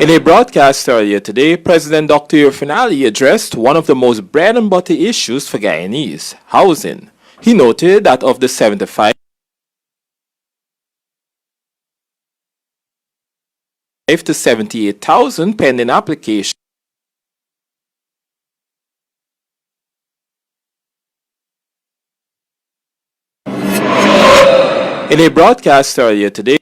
In a broadcast earlier today, President Dr. Finale addressed one of the most bread and butter issues for Guyanese, housing. He noted that of the 75 to 78,000 pending applications, in a broadcast earlier today,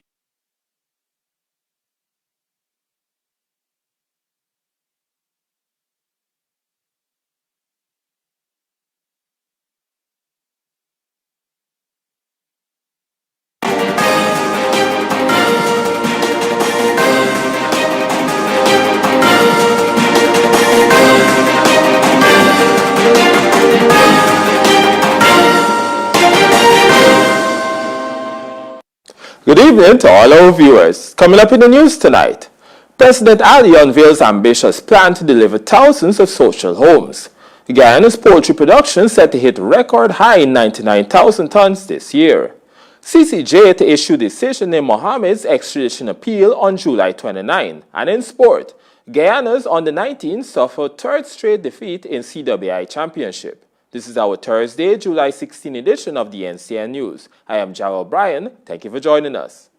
good evening to all our viewers. Coming up in the news tonight, President Ali unveils ambitious plan to deliver thousands of social homes. Guyana's poultry production set to hit record high in 99,000 tons this year. CCJ to issue decision in Mohammed's extradition appeal on July 29. And in sport, Guyana's under-19 suffered third straight defeat in CWI Championship. This is our Thursday, July 16 edition of the NCN News. I am Gerald Bryan. Thank you for joining us.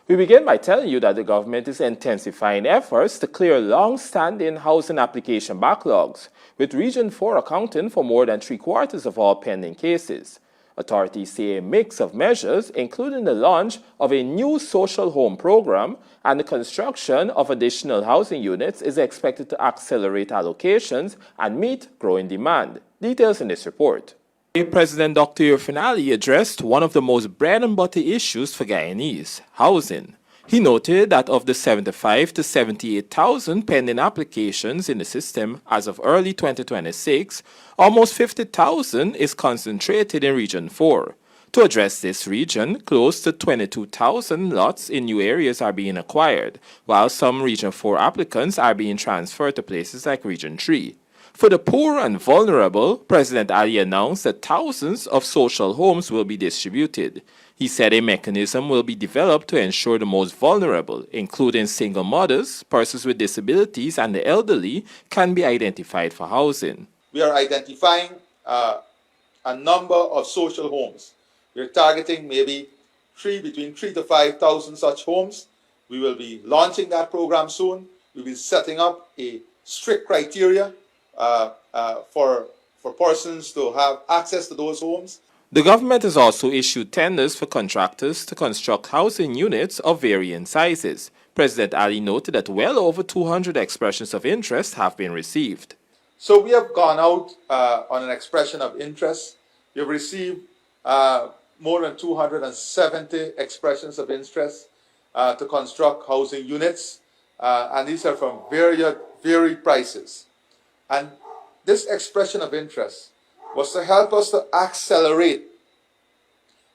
We begin by telling you that the government is intensifying efforts to clear long-standing housing application backlogs, with Region 4 accounting for more than three-quarters of all pending cases. Authorities say a mix of measures, including the launch of a new social home program and the construction of additional housing units, is expected to accelerate allocations and meet growing demand. Details in this report. President Dr. Finale addressed one of the most bread and butter issues for Guyanese, housing. He noted that of the 75 to 78,000 pending applications in the system as of early 2026, almost 50,000 is concentrated in Region 4. To address this region, close to 22,000 lots in new areas are being acquired, while some Region 4 applicants are being transferred to places like Region 3. For the poor and vulnerable, President Ali announced that thousands of social homes will be distributed. He said a mechanism will be developed to ensure the most vulnerable, including single mothers, persons with disabilities, and the elderly, can be identified for housing. We are identifying a number of social homes. We're targeting maybe between 3,000 to 5,000 such homes. We will be launching that program soon. We'll be setting up a strict criteria for persons to have access to those homes. The government has also issued tenders for contractors to construct housing units of varying sizes. President Ali noted that well over 200 expressions of interest have been received. So we have gone out on an expression of interest. We have received more than 270 expressions of interest to construct housing units, and these are from varied prices. And this expression of interest was to help us to accelerate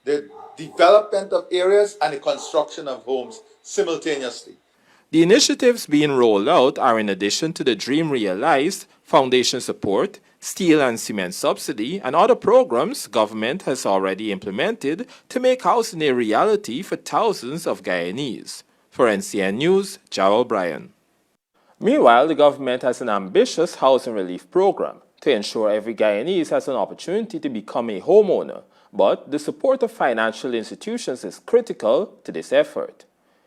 the development of areas and the construction of homes simultaneously. The initiatives being rolled out are in addition to the Dream Realized, foundation support, steel and cement subsidy, and other programs government has already implemented to make housing a reality for thousands of Guyanese. For NCN News, Gerald Bryan. Meanwhile, the government has an ambitious housing relief program to ensure every Guyanese has an opportunity to become a homeowner, but the support of financial institutions is critical to this effort.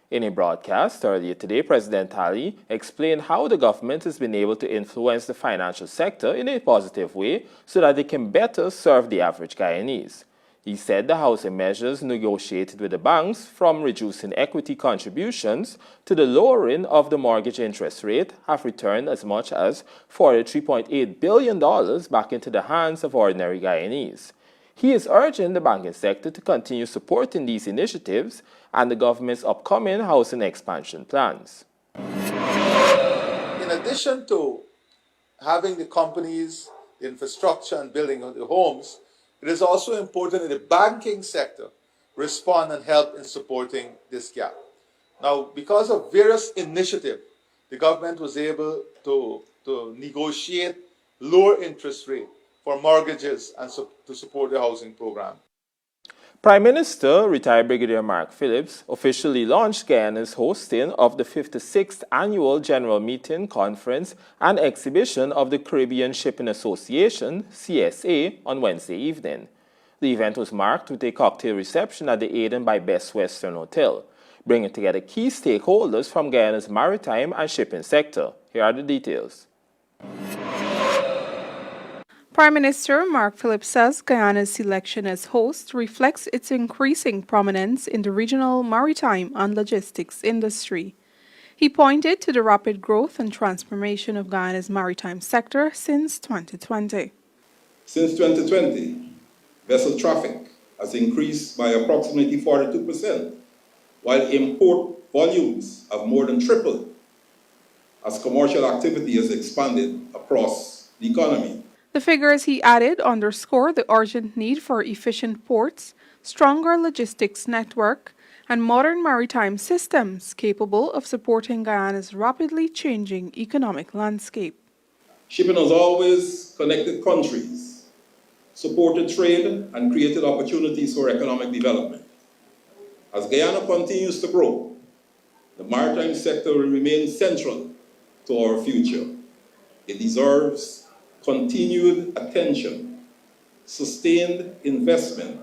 In a broadcast earlier today, President Ali explained how the government has been able to influence the financial sector in a positive way so that they can better serve the average Guyanese. He said the housing measures negotiated with the banks, from reducing equity contributions to the lowering of the mortgage interest rate, have returned as much as $43.8 billion back into the hands of ordinary Guyanese. He is urging the banking sector to continue supporting these initiatives and the government's upcoming housing expansion plans. In addition to having the companies, the infrastructure, and building of the homes, it is also important that the banking sector respond and help in supporting this gap. Now, because of various initiatives, the government was able to negotiate lower interest rate for mortgages and to support the housing program. Prime Minister, retired Brigadier Mark Phillips, officially launched Guyana's hosting of the 56th Annual General Meeting, Conference and Exhibition of the Caribbean Shipping Association, CSA, on Wednesday evening. The event was marked with a cocktail reception at the Eden by Best Western Hotel, bringing together key stakeholders from Guyana's maritime and shipping sector. Here are the details. Prime Minister Mark Phillips says Guyana's selection as host reflects its increasing prominence in the regional maritime and logistics industry. He pointed to the rapid growth and transformation of Guyana's maritime sector since 2020. Since 2020, vessel traffic has increased by approximately 42%, while import volumes have more than tripled as commercial activity has expanded across the economy. The figures, he added, underscore the urgent need for efficient ports, stronger logistics network, and modern maritime systems capable of supporting Guyana's rapidly changing economic landscape. Shipping has always connected countries, supported trade, and created opportunities for economic development. As Guyana continues to grow, the maritime sector will remain central to our future. It deserves continued attention, sustained investment,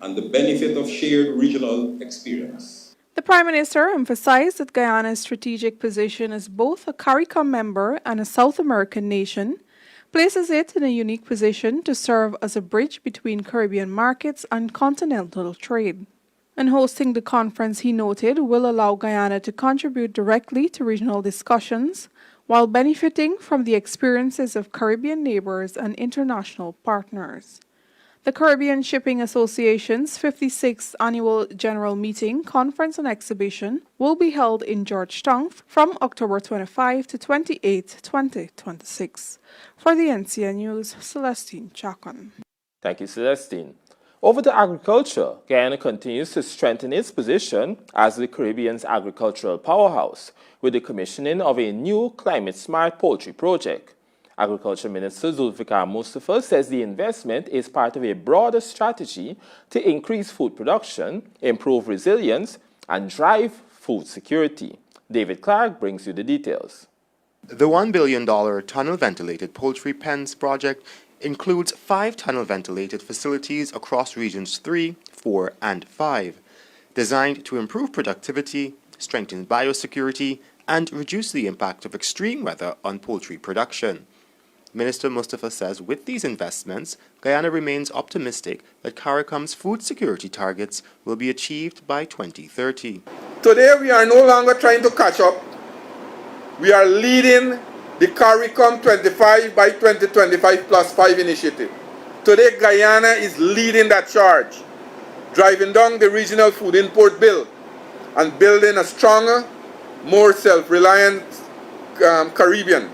and the benefit of shared regional experience. The Prime Minister emphasized that Guyana's strategic position as both a CARICOM member and a South American nation places it in a unique position to serve as a bridge between Caribbean markets and continental trade. And hosting the conference, he noted, will allow Guyana to contribute directly to regional discussions while benefiting from the experiences of Caribbean neighbors and international partners. The Caribbean Shipping Association's 56th Annual General Meeting, Conference and Exhibition will be held in Georgetown from October 25 to 28, 2026. For the NCN News, Celestine Chacon. Thank you, Celestine. Over to agriculture, Guyana continues to strengthen its position as the Caribbean's agricultural powerhouse with the commissioning of a new climate-smart poultry project. Agriculture Minister Zulfikar Mustafa says the investment is part of a broader strategy to increase food production, improve resilience, and drive food security. David Clark brings you the details. The $1 billion tunnel-ventilated poultry pens project includes 5 tunnel-ventilated facilities across Regions 3, 4, and 5, designed to improve productivity, strengthen biosecurity, and reduce the impact of extreme weather on poultry production. Minister Mustafa says with these investments, Guyana remains optimistic that CARICOM's food security targets will be achieved by 2030. Today we are no longer trying to catch up. We are leading the CARICOM 25 by 2025 plus 5 initiative. Today Guyana is leading that charge, driving down the regional food import bill and building a stronger, more self-reliant Caribbean.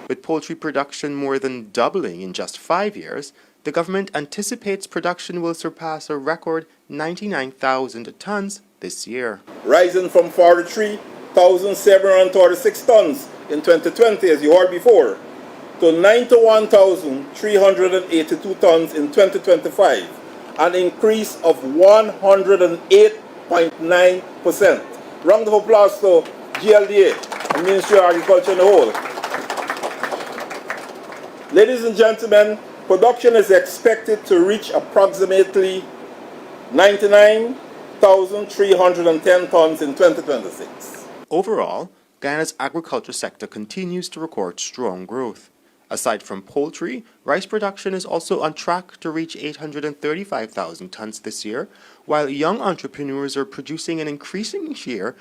With poultry production more than doubling in just 5 years, the government anticipates production will surpass a record 99,000 tons this year. Rising from 43,736 tons in 2020, as you heard before, to 91,382 tons in 2025, an increase of 108.9%. Round of applause to GLDA and Ministry of Agriculture in the whole. Ladies and gentlemen, production is expected to reach approximately 99,310 tons in 2026. Overall, Guyana's agriculture sector continues to record strong growth. Aside from poultry, rice production is also on track to reach 835,000 tons this year, while young entrepreneurs are producing an increasing share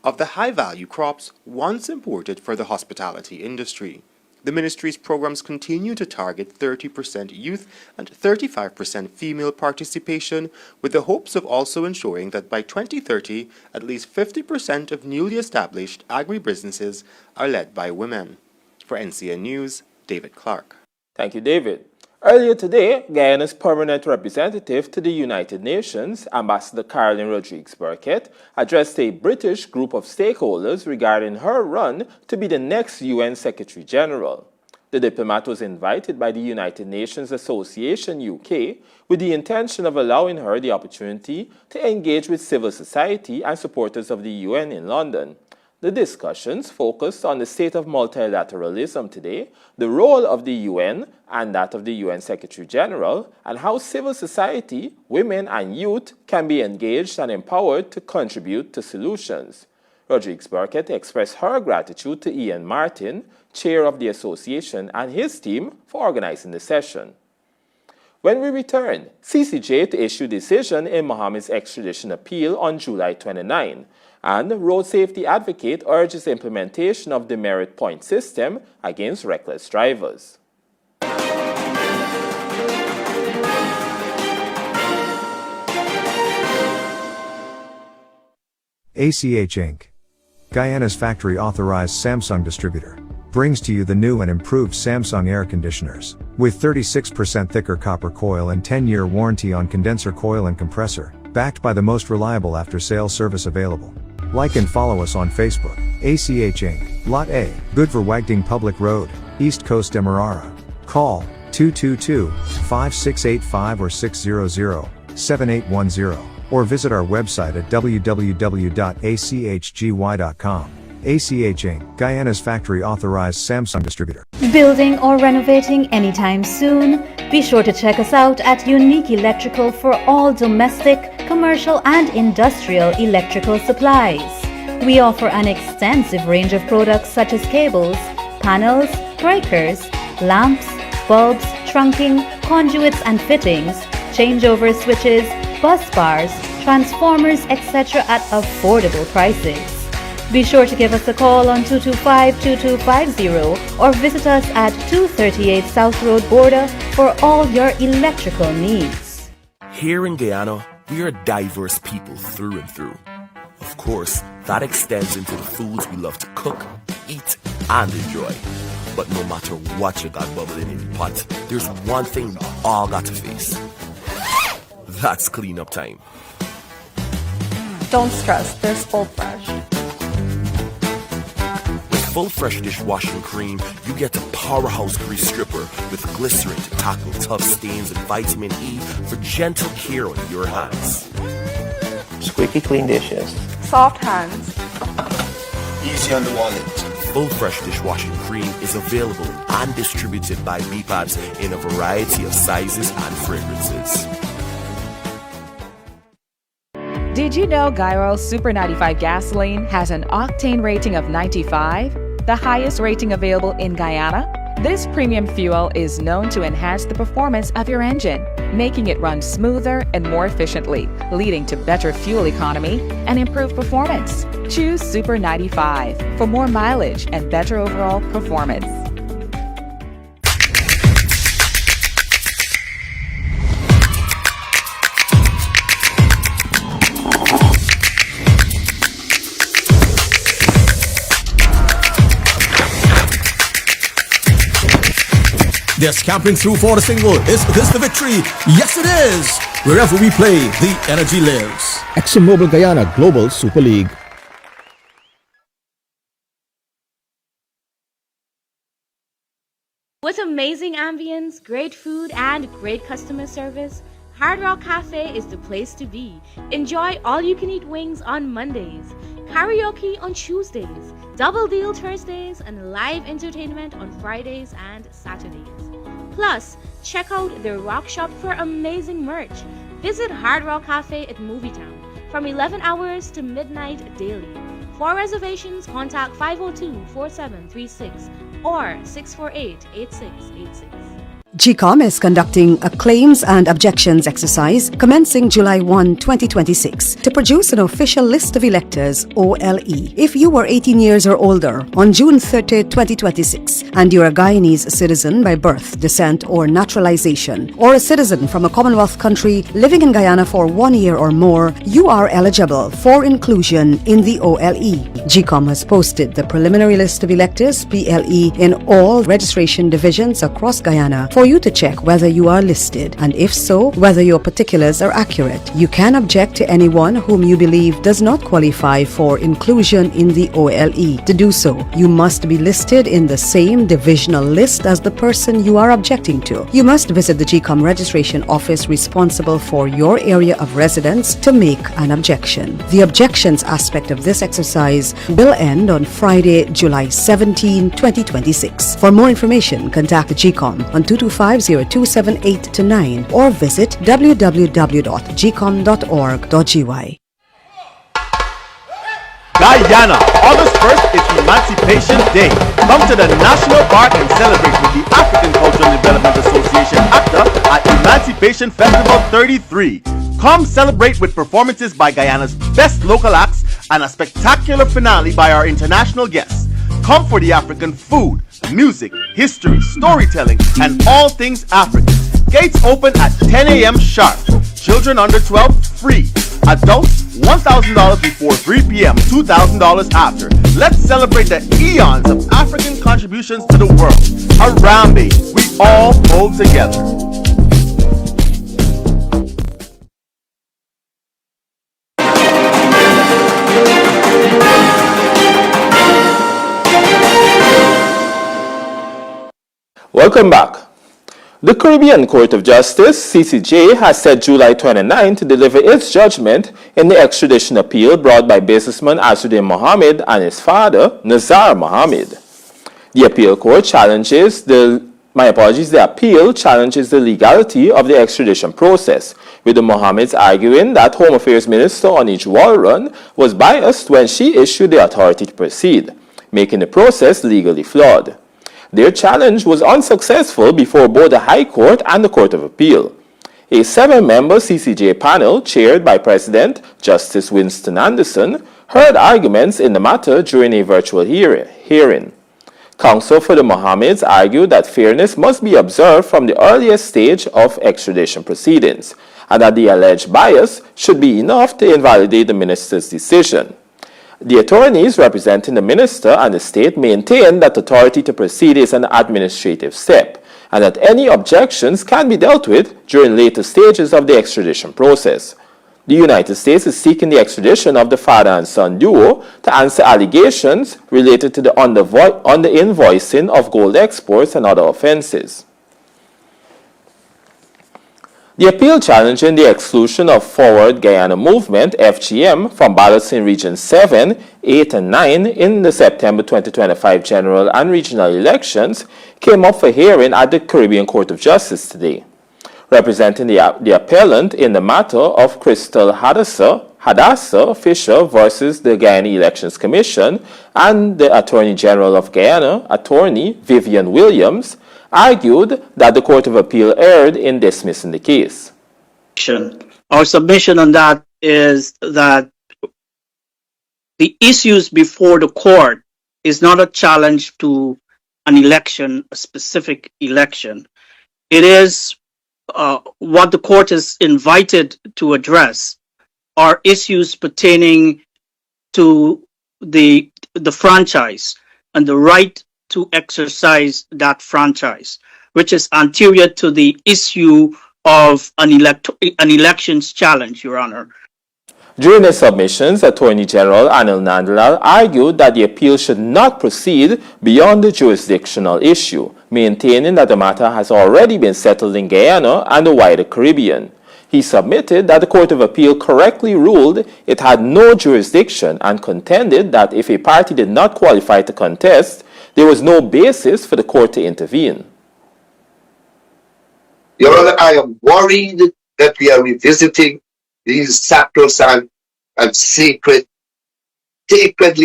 of the high-value crops once imported for the hospitality industry. The ministry's programs continue to target 30% youth and 35% female participation, with the hopes of also ensuring that by 2030, at least 50% of newly established agribusinesses are led by women. For NCN News, David Clark. Thank you, David. Earlier today, Guyana's permanent representative to the United Nations, Ambassador Caroline Rodriguez-Burkett, addressed a British group of stakeholders regarding her run to be the next UN Secretary General. The diplomat was invited by the United Nations Association UK with the intention of allowing her the opportunity to engage with civil society and supporters of the UN in London. The discussions focused on the state of multilateralism today, the role of the UN and that of the UN Secretary General, and how civil society, women and youth can be engaged and empowered to contribute to solutions. Rodriguez Burkett expressed her gratitude to Ian Martin, chair of the association, and his team for organizing the session. When we return, CCJ to issue decision in Mohammed's extradition appeal on July 29, and road safety advocate urges implementation of the merit point system against reckless drivers. ACH Inc., Guyana's factory-authorized Samsung distributor, brings to you the new and improved Samsung air conditioners. With 36% thicker copper coil and 10-year warranty on condenser coil and compressor, backed by the most reliable after-sales service available. Like and follow us on Facebook. ACH Inc., Lot A, Goodver Wagding Public Road, East Coast Demerara. Call 222-5685 or 600-7810, or visit our website at www.achgy.com. ACH Inc., Guyana's factory-authorized Samsung distributor. Building or renovating anytime soon? Be sure to check us out at Unique Electrical for all domestic, commercial and industrial electrical supplies. We offer an extensive range of products such as cables, panels, breakers, lamps, bulbs, trunking, conduits and fittings, changeover switches, bus bars, transformers, etc. at affordable prices. Be sure to give us a call on 225-2250 or visit us at 238 South Road Border for all your electrical needs. Here in Guyana, we are diverse people through and through. Of course, that extends into the foods we love to cook, eat, and enjoy. But no matter what you got bubbling in your pot, there's one thing we all got to face. That's cleanup time. Don't stress, there's Full Fresh. Full Fresh dishwashing cream, you get the powerhouse grease stripper with glycerin to tackle tough stains and vitamin E for gentle care on your hands. Squeaky clean dishes. Soft hands. Easy on the wallet. Full Fresh dishwashing cream is available and distributed by BPABs in a variety of sizes and fragrances. Did you know Guyroll Super 95 gasoline has an octane rating of 95, the highest rating available in Guyana? This premium fuel is known to enhance the performance of your engine, making it run smoother and more efficiently, leading to better fuel economy and improved performance. Choose Super 95 for more mileage and better overall performance. They're scampering through for the single. Is this the victory? Yes, it is! Wherever we play, the energy lives. ExxonMobil Guyana Global Super League. With amazing ambience, great food, and great customer service, Hard Rock Cafe is the place to be. Enjoy all-you-can-eat wings on Mondays, karaoke on Tuesdays, double deal Thursdays, and live entertainment on Fridays and Saturdays. Plus, check out their rock shop for amazing merch. Visit Hard Rock Cafe at Movietown from 11 hours to midnight daily. For reservations, contact 502-4736 or 648-8686. GCOM is conducting a claims and objections exercise commencing July 1, 2026 to produce an official list of electors, OLE. If you were 18 years or older on June 30, 2026 and you're a Guyanese citizen by birth, descent or naturalization, or a citizen from a Commonwealth country living in Guyana for 1 year or more, you are eligible for inclusion in the OLE. GCOM has posted the preliminary list of electors, PLE, in all registration divisions across Guyana for for you to check whether you are listed, and if so, whether your particulars are accurate. You can object to anyone whom you believe does not qualify for inclusion in the OLE. To do so, you must be listed in the same divisional list as the person you are objecting to. You must visit the GCOM registration office responsible for your area of residence to make an objection. The objections aspect of this exercise will end on Friday, July 17, 2026. For more information, contact the GCOM on 225-0278-9 or visit www.gcom.org.gy. Guyana, August 1st is Emancipation Day. Come to the National Park and celebrate with the African Cultural Development Association ACTA at Emancipation Festival 33. Come celebrate with performances by Guyana's best local acts and a spectacular finale by our international guests. Come for the African food, music, history, storytelling, and all things African. Gates open at 10 a.m. sharp. Children under 12 free. Adults $1,000 before 3 p.m., $2,000 after. Let's celebrate the eons of African contributions to the world. Harambe, we all hold together. Welcome back. The Caribbean Court of Justice, CCJ, has set July 29 to deliver its judgment in the extradition appeal brought by businessman Asruddin Mohammed and his father, Nazar Mohammed. The appeal challenges the legality of the extradition process, with the Mohammeds arguing that Home Affairs Minister Onij Walron was biased when she issued the authority to proceed, making the process legally flawed. Their challenge was unsuccessful before both the High Court and the Court of Appeal. A 7-member CCJ panel, chaired by President Justice Winston Anderson, heard arguments in the matter during a virtual hearing. Counsel for the Mohammeds argued that fairness must be observed from the earliest stage of extradition proceedings, and that the alleged bias should be enough to invalidate the minister's decision. The attorneys representing the minister and the state maintain that authority to proceed is an administrative step, and that any objections can be dealt with during later stages of the extradition process. The United States is seeking the extradition of the father and son duo to answer allegations related to the under-invoicing of gold exports and other offenses. The appeal challenging the exclusion of Forward Guyana Movement, FGM, from ballots in Region 7, 8, and 9 in the September 2025 general and regional elections came up for hearing at the Caribbean Court of Justice today. Representing the appellant in the matter of Crystal Hadassah Fisher versus the Guyana Elections Commission and the Attorney General of Guyana, Attorney Vivian Williams, argued that the Court of Appeal erred in dismissing the case. Our submission on that is that the issues before the court is not a challenge to an election, a specific election. It is what the court is invited to address are issues pertaining to the franchise and the right to exercise that franchise, which is anterior to the issue of an elections challenge, Your Honor. During the submissions, Attorney General Anil Nandlal argued that the appeal should not proceed beyond the jurisdictional issue, maintaining that the matter has already been settled in Guyana and the wider Caribbean. He submitted that the Court of Appeal correctly ruled it had no jurisdiction and contended that if a party did not qualify to contest, there was no basis for the court to intervene. Your Honor, I am worried that we are revisiting these sacrosanct and sacredly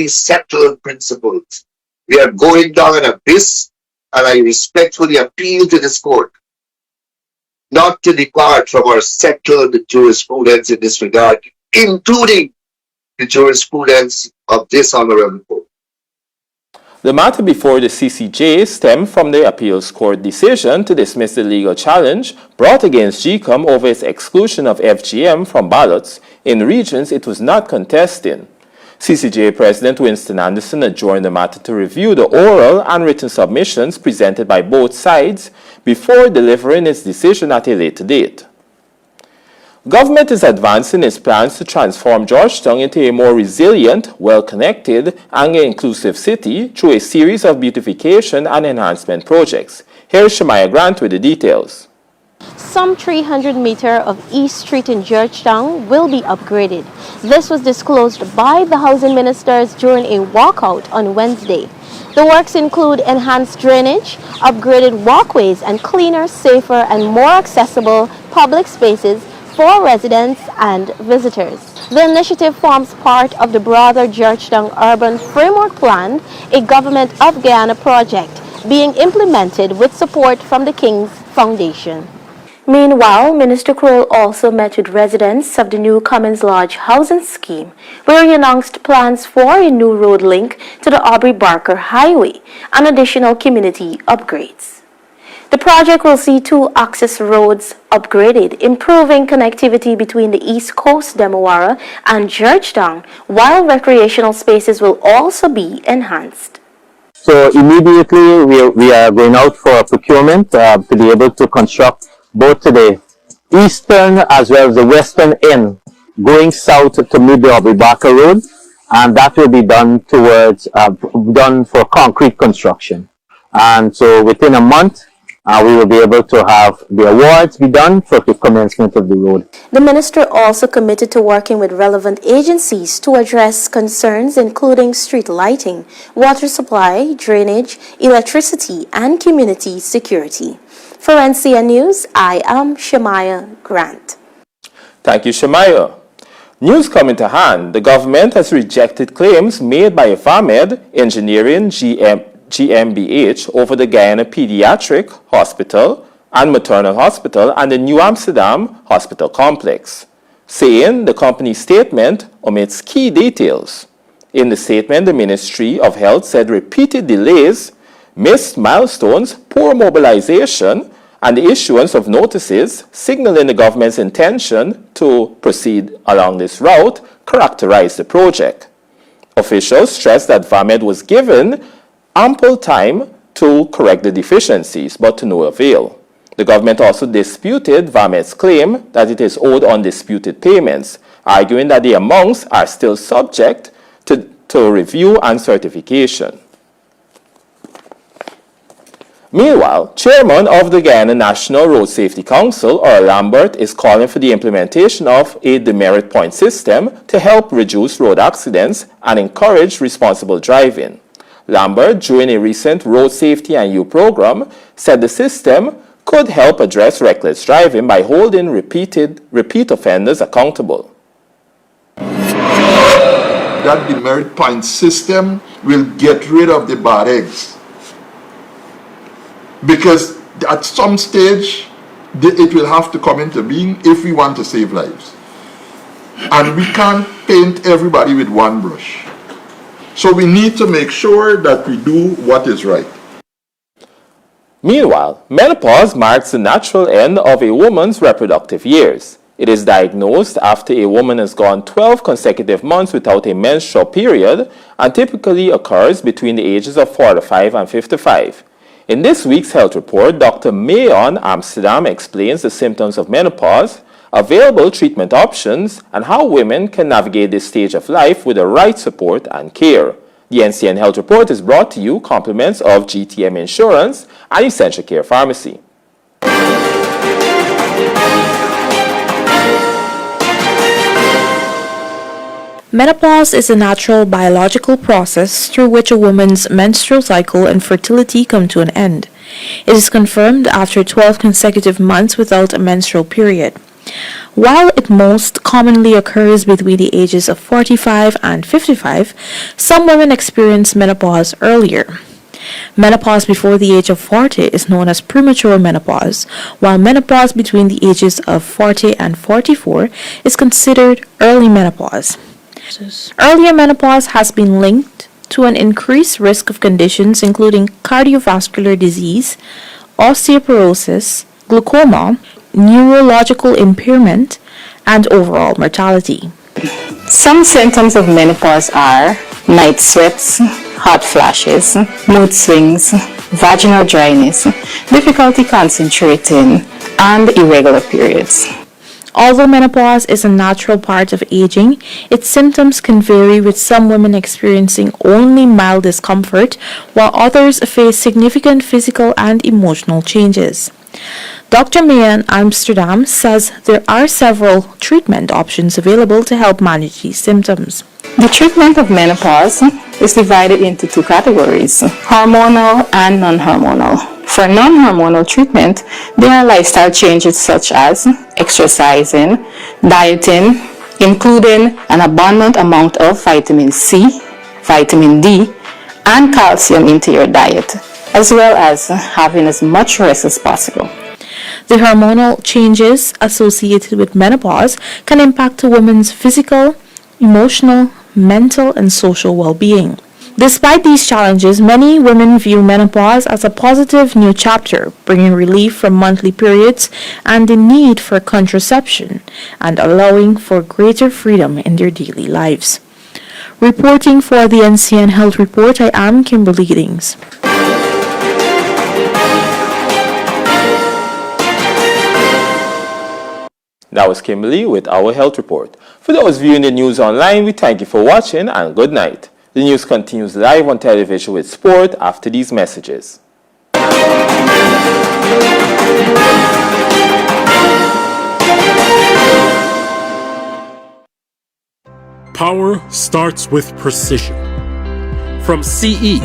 settled principles. We are going down an abyss, and I respectfully appeal to this court not to depart from our settled jurisprudence in this regard, including the jurisprudence of this honorable court. The matter before the CCJ stemmed from the appeals court decision to dismiss the legal challenge brought against GCOM over its exclusion of FGM from ballots in regions it was not contesting. CCJ President Winston Anderson adjourned the matter to review the oral and written submissions presented by both sides before delivering its decision at a later date. Government is advancing its plans to transform Georgetown into a more resilient, well-connected, and inclusive city through a series of beautification and enhancement projects. Here is Shemaya Grant with the details. Some 300 meters of East Street in Georgetown will be upgraded. This was disclosed by the housing ministers during a walkout on Wednesday. The works include enhanced drainage, upgraded walkways, and cleaner, safer, and more accessible public spaces for residents and visitors. The initiative forms part of the broader Georgetown Urban Framework Plan, a Government of Guyana project being implemented with support from the King's Foundation. Meanwhile, Minister Kroll also met with residents of the new Commons Lodge housing scheme, where he announced plans for a new road link to the Aubrey-Barker Highway and additional community upgrades. The project will see 2 access roads upgraded, improving connectivity between the East Coast, Demawara, and Georgetown, while recreational spaces will also be enhanced. So immediately we are going out for a procurement to be able to construct both to the eastern as well as the western end going south to meet the Aubrey-Barker Road, and that will be done towards done for concrete construction. And so within a month we will be able to have the awards be done for the commencement of the road. The minister also committed to working with relevant agencies to address concerns including street lighting, water supply, drainage, electricity, and community security. For NCN News, I am Shemaya Grant. Thank you, Shemaya. News coming to hand, the government has rejected claims made by VAMED Engineering GmbH over the Guyana Pediatric Hospital and Maternal Hospital and the New Amsterdam Hospital Complex, saying the company's statement omits key details. In the statement, the Ministry of Health said repeated delays, missed milestones, poor mobilization, and the issuance of notices signaling the government's intention to proceed along this route characterized the project. Officials stressed that VAMED was given ample time to correct the deficiencies, but to no avail. The government also disputed VAMED's claim that it is owed undisputed payments, arguing that the amounts are still subject to review and certification. Meanwhile, Chairman of the Guyana National Road Safety Council, Earl Lambert, is calling for the implementation of a demerit point system to help reduce road accidents and encourage responsible driving. Lambert, during a recent Road Safety and You program, said the system could help address reckless driving by holding repeat offenders accountable. That demerit point system will get rid of the bad eggs. Because at some stage, it will have to come into being if we want to save lives. And we can't paint everybody with one brush. So we need to make sure that we do what is right. Meanwhile, menopause marks the natural end of a woman's reproductive years. It is diagnosed after a woman has gone 12 consecutive months without a menstrual period and typically occurs between the ages of 45 and 55. In this week's health report, Dr. Mayon Amsterdam explains the symptoms of menopause, available treatment options, and how women can navigate this stage of life with the right support and care. The NCN Health Report is brought to you compliments of GTM Insurance and Essential Care Pharmacy. Menopause is a natural biological process through which a woman's menstrual cycle and fertility come to an end. It is confirmed after 12 consecutive months without a menstrual period. While it most commonly occurs between the ages of 45 and 55, some women experience menopause earlier. Menopause before the age of 40 is known as premature menopause, while menopause between the ages of 40 and 44 is considered early menopause. Earlier menopause has been linked to an increased risk of conditions including cardiovascular disease, osteoporosis, glaucoma, neurological impairment, and overall mortality. Some symptoms of menopause are night sweats, hot flashes, mood swings, vaginal dryness, difficulty concentrating, and irregular periods. Although menopause is a natural part of aging, its symptoms can vary, with some women experiencing only mild discomfort, while others face significant physical and emotional changes. Dr. Mayan Amsterdam says there are several treatment options available to help manage these symptoms. The treatment of menopause is divided into two categories, hormonal and non-hormonal. For non-hormonal treatment, there are lifestyle changes such as exercising, dieting, including an abundant amount of vitamin C, vitamin D, and calcium into your diet, as well as having as much rest as possible. The hormonal changes associated with menopause can impact a woman's physical, emotional, mental, and social well-being. Despite these challenges, many women view menopause as a positive new chapter, bringing relief from monthly periods and the need for contraception, and allowing for greater freedom in their daily lives. Reporting for the NCN Health Report, I am Kimberly Giddings. That was Kimberly with our health report. For those viewing the news online, we thank you for watching and good night. The news continues live on television with sport after these messages. Power starts with precision. From CE,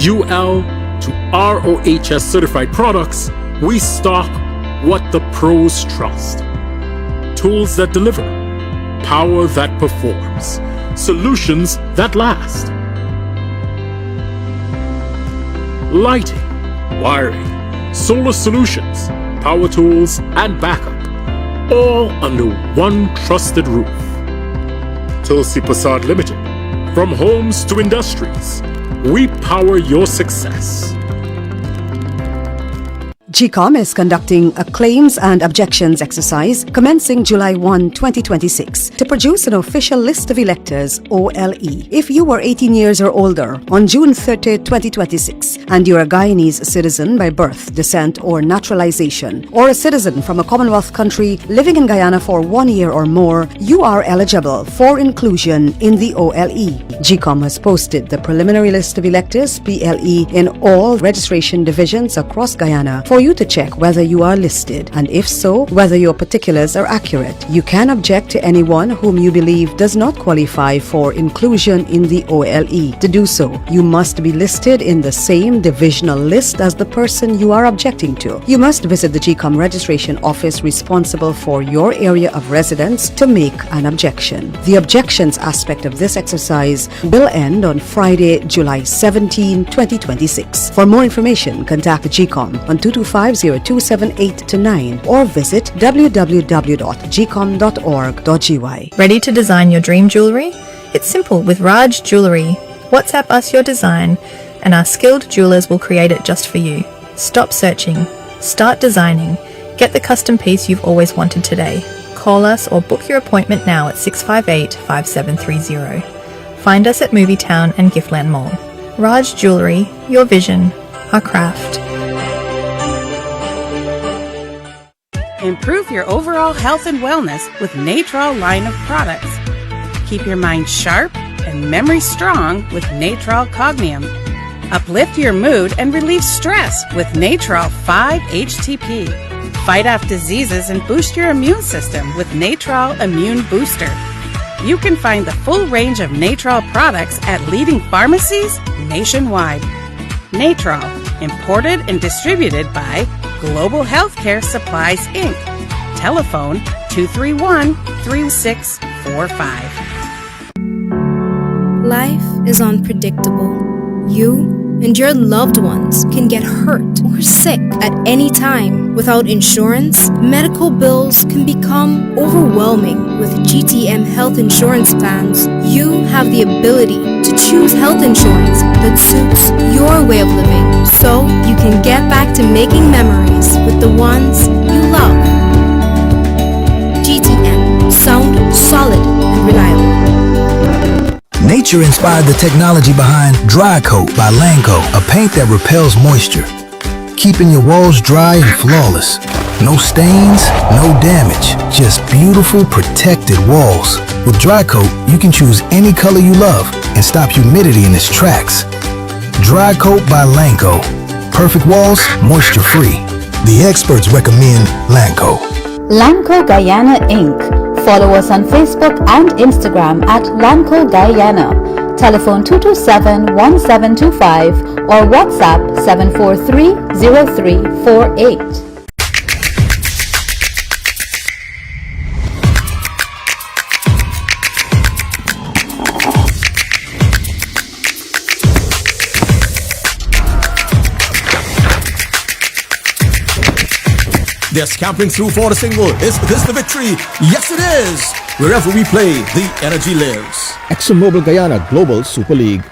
UL to ROHS certified products, we stock what the pros trust. Tools that deliver, power that performs, solutions that last. Lighting, wiring, solar solutions, power tools, and backup, all under one trusted roof. Tulsi Prasad Limited. From homes to industries, we power your success. GCOM is conducting a claims and objections exercise commencing July 1, 2026 to produce an official list of electors, OLE. If you were 18 years or older on June 30, 2026 and you're a Guyanese citizen by birth, descent, or naturalization, or a citizen from a Commonwealth country living in Guyana for 1 year or more, you are eligible for inclusion in the OLE. GCOM has posted the preliminary list of electors, PLE, in all registration divisions across Guyana for you to check whether you are listed, and if so, whether your particulars are accurate. You can object to anyone whom you believe does not qualify for inclusion in the OLE. To do so, you must be listed in the same divisional list as the person you are objecting to. You must visit the GCOM registration office responsible for your area of residence to make an objection. The objections aspect of this exercise will end on Friday, July 17, 2026. For more information, contact the GCOM on 225-0278-9 or visit www.gcom.org.gy. Ready to design your dream jewelry? It's simple with Raj Jewelry. WhatsApp us your design and our skilled jewelers will create it just for you. Stop searching. Start designing. Get the custom piece you've always wanted today. Call us or book your appointment now at 658-5730. Find us at Movietown and Giftland Mall. Raj Jewelry, your vision, our craft. Improve your overall health and wellness with Natral line of products. Keep your mind sharp and memory strong with Natral Cognium. Uplift your mood and relieve stress with Natral 5-HTP. Fight off diseases and boost your immune system with Natral Immune Booster. You can find the full range of Natral products at leading pharmacies nationwide. Natral, imported and distributed by Global Healthcare Supplies, Inc. Telephone 231-3645. Life is unpredictable. You and your loved ones can get hurt or sick at any time. Without insurance, medical bills can become overwhelming. With GTM health insurance plans, you have the ability to choose health insurance that suits your way of living, so you can get back to making memories with the ones you love. GTM, sound, solid, and reliable. Nature inspired the technology behind Dry Coat by Lanco, a paint that repels moisture, keeping your walls dry and flawless. No stains, no damage, just beautiful protected walls. With Dry Coat, you can choose any color you love and stop humidity in its tracks. Dry Coat by Lanco. Perfect walls, moisture free. The experts recommend Lanco. Lanco Guyana Inc. Follow us on Facebook and Instagram at Lanco Guyana. Telephone 227-1725 or WhatsApp 743-0348. They're scampering through for the single. Is this the victory? Yes, it is! Wherever we play, the energy lives. ExxonMobil Guyana Global Super League.